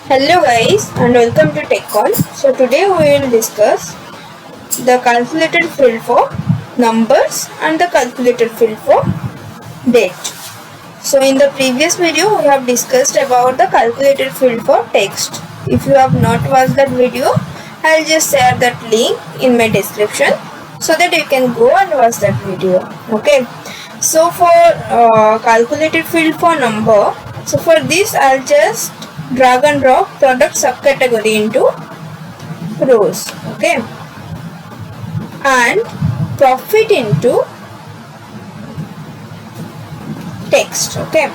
Hello guys and welcome to Conn. So today we will discuss the calculated field for numbers and the calculated field for date. So in the previous video we have discussed about the calculated field for text. If you have not watched that video, I will just share that link in my description so that you can go and watch that video. Okay. So for calculated field for number, so for this I'll just drag and drop product subcategory into rows, okay, and profit into text, okay.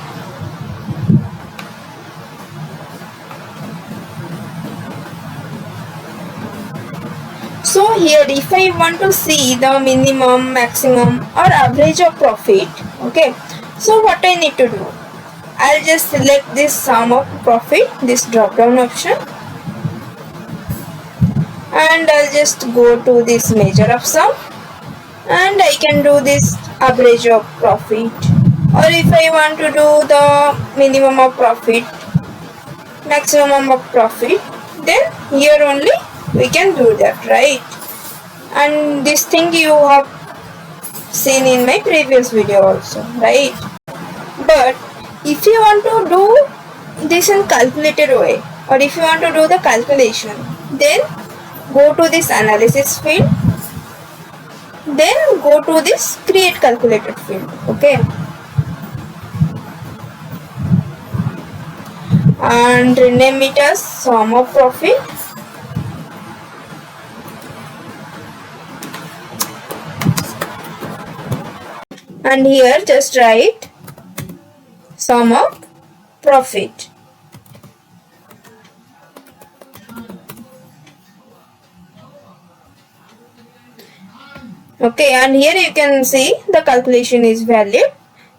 So here if I want to see the minimum, maximum or average of profit, okay, so what I need to do, I'll just select this sum of profit, this drop down option, and I'll just go to this measure of sum and I can do this average of profit, or if I want to do the minimum of profit, maximum of profit, then here only we can do that, right? And this thing you have seen in my previous video also, right? But if you want to do this in calculated way, or if you want to do the calculation, then go to this analysis field, then go to this create calculated field, okay, and rename it as sum of profit, and here just write sum of profit. Okay, and here you can see the calculation is valid.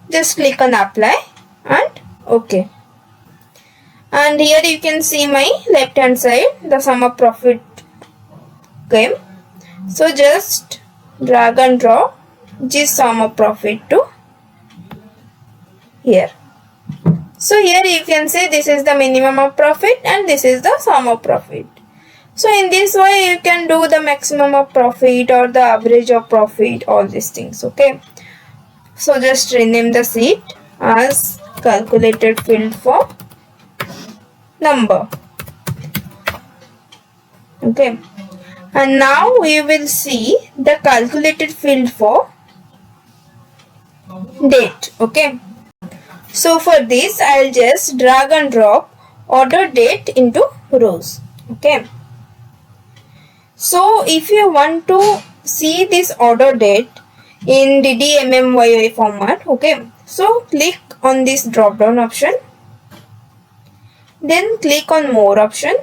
Just click on apply and okay. And here you can see my left hand side, the sum of profit came. So just drag and drop this sum of profit to here. So here you can see this is the minimum of profit and this is the sum of profit. So in this way you can do the maximum of profit or the average of profit, all these things, okay. So just rename the sheet as calculated field for number, okay. And now we will see the calculated field for date, okay. So for this I'll just drag and drop order date into rows, okay. So if you want to see this order date in DDMMYY format, okay, so click on this drop down option, then click on more option,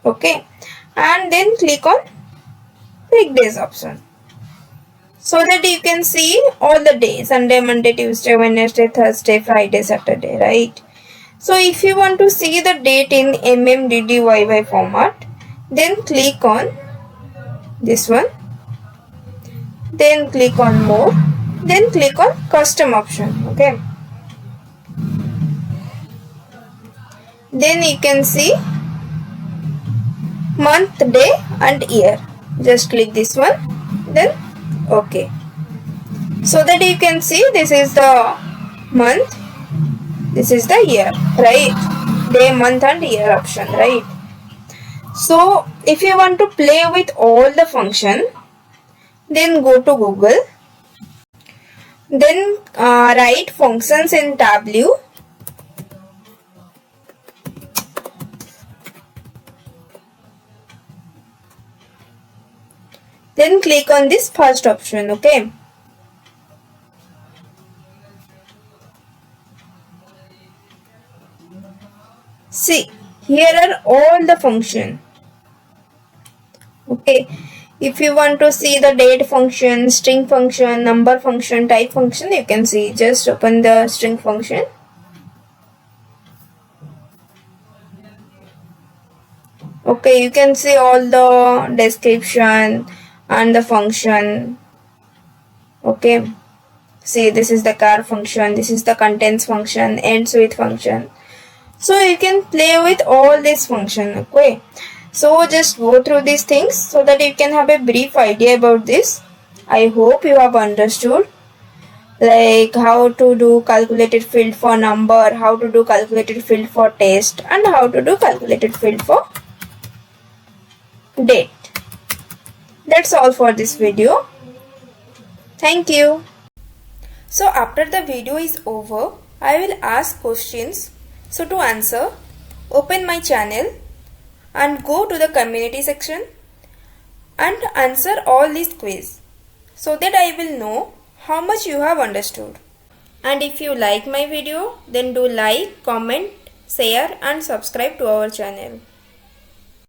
okay, and then click on weekdays option, so that you can see all the days: Sunday, Monday, Tuesday, Wednesday, Thursday, Friday, Saturday, right? So if you want to see the date in MMDDYY format, then click on this one, then click on more, then click on custom option, okay. Then you can see month, day and year. Just click this one, then okay, so that you can see this is the month, this is the year, right? Day, month and year option, right? So if you want to play with all the function, then go to Google, then write functions in Tableau, then click on this first option, okay. See, here are all the function, okay. If you want to see the date function, string function, number function, type function, you can see. Just open the string function. Okay, you can see all the description and the function, okay. See, this is the car function, this is the contents function, ends with function. So you can play with all this function. Okay, so just go through these things so that you can have a brief idea about this. I hope you have understood, like how to do calculated field for number, how to do calculated field for text, and how to do calculated field for date. That's all for this video. Thank you. So after the video is over, I will ask questions. So to answer, open my channel and go to the community section and answer all these quiz so that I will know how much you have understood. And if you like my video, then do like, comment, share and subscribe to our channel.